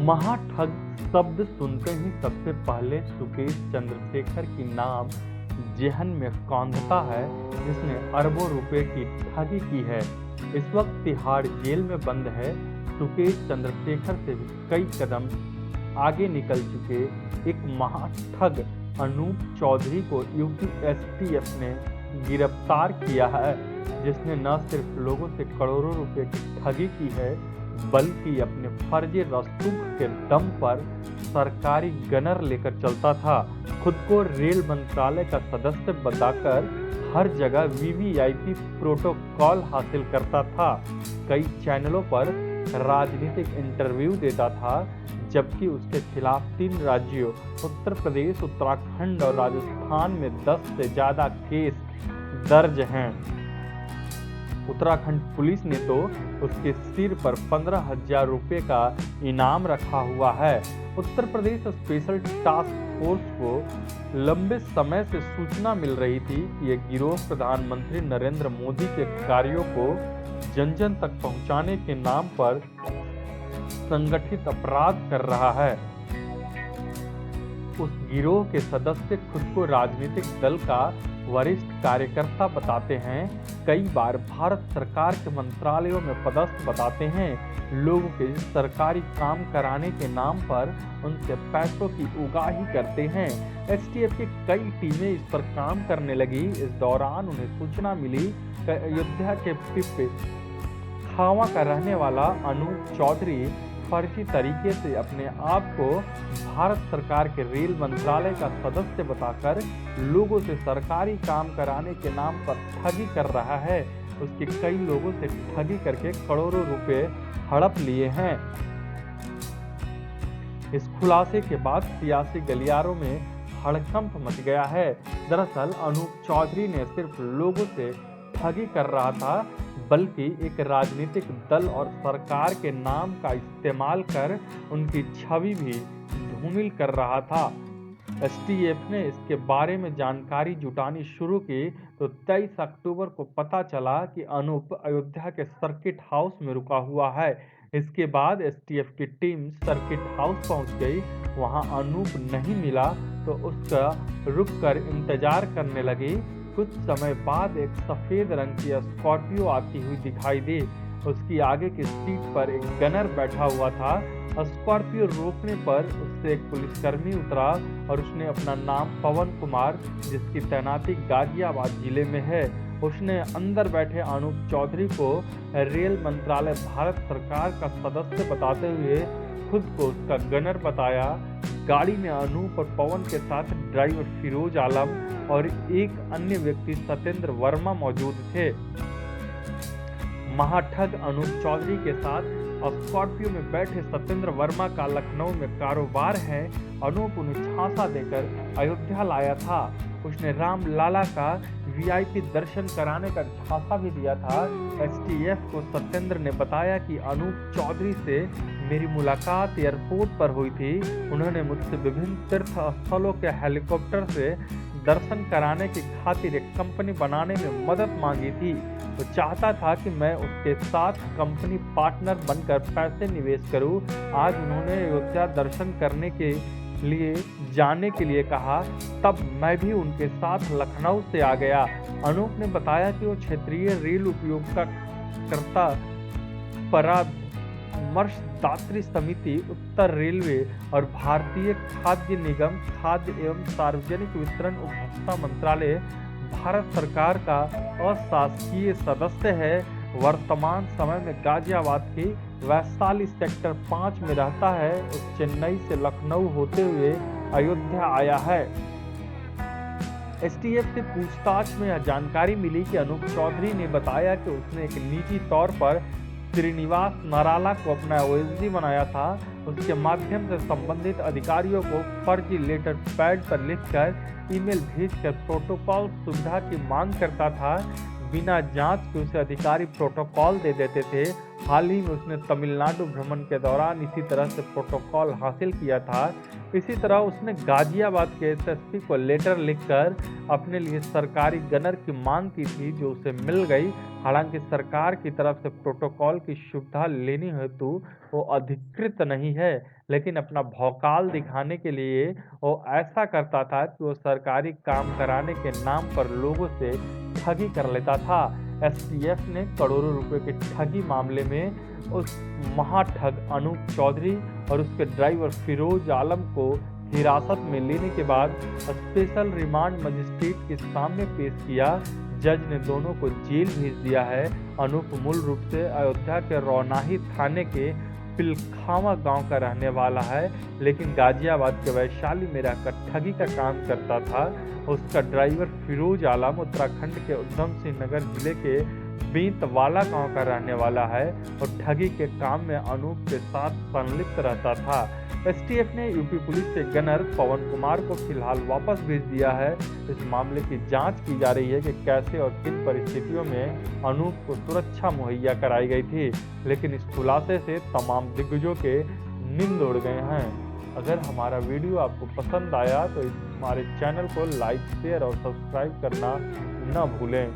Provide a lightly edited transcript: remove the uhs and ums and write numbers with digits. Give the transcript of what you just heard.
महाठग शब्द सुनते ही सबसे पहले सुकेश चंद्रशेखर की नाम जेहन में कौंधता है, जिसने अरबों रुपए की ठगी की है। इस वक्त तिहाड़ जेल में बंद है। सुकेश चंद्रशेखर से भी कई कदम आगे निकल चुके एक महाठग अनूप चौधरी को यूपी एसटीएफ ने गिरफ्तार किया है, जिसने न सिर्फ लोगों से करोड़ों रुपए की ठगी की है, बल्कि अपने फर्जी रसूख के दम पर सरकारी गनर लेकर चलता था। खुद को रेल मंत्रालय का सदस्य बताकर हर जगह वीवीआईपी प्रोटोकॉल हासिल करता था। कई चैनलों पर राजनीतिक इंटरव्यू देता था, जबकि उसके खिलाफ 3 राज्यों उत्तर प्रदेश, उत्तराखंड और राजस्थान में 10 से ज्यादा केस दर्ज हैं। उत्तराखंड पुलिस ने तो उसके सिर पर 15,000 रुपए का इनाम रखा हुआ है। Uttar Pradesh special task force को लंबे समय से सूचना मिल रही थी कि यह गिरोह प्रधानमंत्री नरेंद्र मोदी के कार्यों को जन जन तक पहुंचाने के नाम पर संगठित अपराध कर रहा है। उस गिरोह के सदस्य खुद को राजनीतिक दल का वरिष्ठ कार्यकर्ता बताते हैं, कई बार भारत सरकार के मंत्रालयों में पदस्थ बताते हैं, लोगों के सरकारी काम कराने के नाम पर उनसे पैसों की उगाही करते हैं। एसटीएफ की कई टीमें इस पर काम करने लगी। इस दौरान उन्हें सूचना मिली कि अयोध्या के पिपे खावा का रहने वाला अनूप चौधरी फर्जी तरीके से अपने आप को भारत सरकार के रेल मंत्रालय का सदस्य बताकर लोगों से सरकारी काम कराने के नाम पर ठगी कर रहा है। उसके कई लोगों से ठगी करके करोड़ों रुपए हड़प लिए हैं। इस खुलासे के बाद सियासी गलियारों में हड़कंप मच गया है। दरअसल अनूप चौधरी ने सिर्फ लोगों से ठगी कर रहा था, बल्कि एक राजनीतिक दल और सरकार के नाम का इस्तेमाल कर उनकी छवि भी धूमिल कर रहा था। एसटीएफ ने इसके बारे में जानकारी जुटानी शुरू की तो 23 अक्टूबर को पता चला कि अनूप अयोध्या के सर्किट हाउस में रुका हुआ है। इसके बाद एसटीएफ की टीम सर्किट हाउस पहुंच गई। वहां अनूप नहीं मिला तो उसका रुककर इंतजार करने लगी। कुछ समय बाद एक सफेद रंग की स्कॉर्पियो आती हुई दिखाई दी। उसकी आगे की सीट पर एक गनर बैठा हुआ था। स्कॉर्पियो रोकने पर उससे एक पुलिसकर्मी उतरा और उसने अपना नाम पवन कुमार, जिसकी तैनाती गाजियाबाद जिले में है, उसने अंदर बैठे अनूप चौधरी को रेल मंत्रालय भारत सरकार का सदस्य बताते हुए खुद को उसका गनर बताया। गाड़ी में अनूप और पवन के साथ ड्राइवर फिरोज आलम और एक अन्य व्यक्ति सत्येंद्र वर्मा मौजूद थे। महाठग अनूप चौधरी के साथ स्कॉर्पियो में बैठे सत्येंद्र वर्मा का लखनऊ में कारोबार है। अनूप उन्हें झांसा देकर अयोध्या लाया था। उसने राम लाला का वीआईपी दर्शन कराने का झांसा भी दिया था। एसटीएफ को सत्येंद्र ने बताया कि अनूप चौधरी से मेरी मुलाकात एयरपोर्ट पर हुई थी। उन्होंने मुझसे विभिन्न तीर्थ स्थलों के हेलीकॉप्टर से दर्शन कराने की खातिर एक कंपनी बनाने में मदद मांगी थी। वो चाहता था कि मैं उसके साथ कंपनी पार्टनर बनकर पैसे निवेश करूं। आज उन्होंने अयोध्या दर्शन करने के लिए जाने के लिए कहा, तब मैं भी उनके साथ लखनऊ से आ गया। अनूप ने बताया कि वो क्षेत्रीय रेल उपयोगकर्ता परामर्शदात्री समिति, उत्तर रेलवे और भारतीय खाद्य निगम, खाद्य एवं सार्वजनिक वितरण उपभोक्ता मंत्रालय, भारत सरकार का अशासकीय सदस्य है। वर्तमान समय में गाजियाबाद की वैशाली सेक्टर 5 में रहता है। उस चेन्नई से लखनऊ होते हुए अयोध्या आया है। एसटीएफ से पूछताछ में यह जानकारी मिली कि अनूप चौधरी ने बताया कि उसने एक निजी तौर पर श्रीनिवास नराला को अपना ओएसडी बनाया था। उसके माध्यम से संबंधित अधिकारियों को फर्जी लेटर पैड पर लिखकर ईमेल भेजकर प्रोटोकॉल सुविधा की मांग करता था। बिना जांच के उसे अधिकारी प्रोटोकॉल दे देते थे हाल ही में उसने तमिलनाडु भ्रमण के दौरान इसी तरह से प्रोटोकॉल हासिल किया था। इसी तरह उसने गाजियाबाद के एसएसपी को लेटर लिखकर अपने लिए सरकारी गनर की मांग की थी, जो उसे मिल गई। हालांकि सरकार की तरफ से प्रोटोकॉल की सुविधा लेने हेतु वो अधिकृत नहीं है, लेकिन अपना भौकाल दिखाने के लिए वो ऐसा करता था कि वो सरकारी काम कराने के नाम पर लोगों से ठगी कर लेता था। एसटीएफ ने करोड़ों रुपए के ठगी मामले में उस महाठग अनूप चौधरी और उसके ड्राइवर फिरोज आलम को हिरासत में लेने के बाद स्पेशल रिमांड मजिस्ट्रेट के सामने पेश किया। जज ने दोनों को जेल भेज दिया है। अनूप मूल रूप से अयोध्या के रौनाही थाने के पिलखावा गांव का रहने वाला है, लेकिन गाजियाबाद के वैशाली में रहकर ठगी का काम करता था। उसका ड्राइवर फिरोज आलम उत्तराखंड के उधम सिंह नगर जिले के बेंतवाला गांव का रहने वाला है और ठगी के काम में अनूप के साथ संलिप्त रहता था। एसटीएफ ने यूपी पुलिस के गनर पवन कुमार को फिलहाल वापस भेज दिया है। इस मामले की जांच की जा रही है कि कैसे और किन परिस्थितियों में अनूप को सुरक्षा मुहैया कराई गई थी, लेकिन इस खुलासे से तमाम दिग्गजों के नींद उड़ गए हैं। अगर हमारा वीडियो आपको पसंद आया तो हमारे चैनल को लाइक, शेयर और सब्सक्राइब करना न भूलें।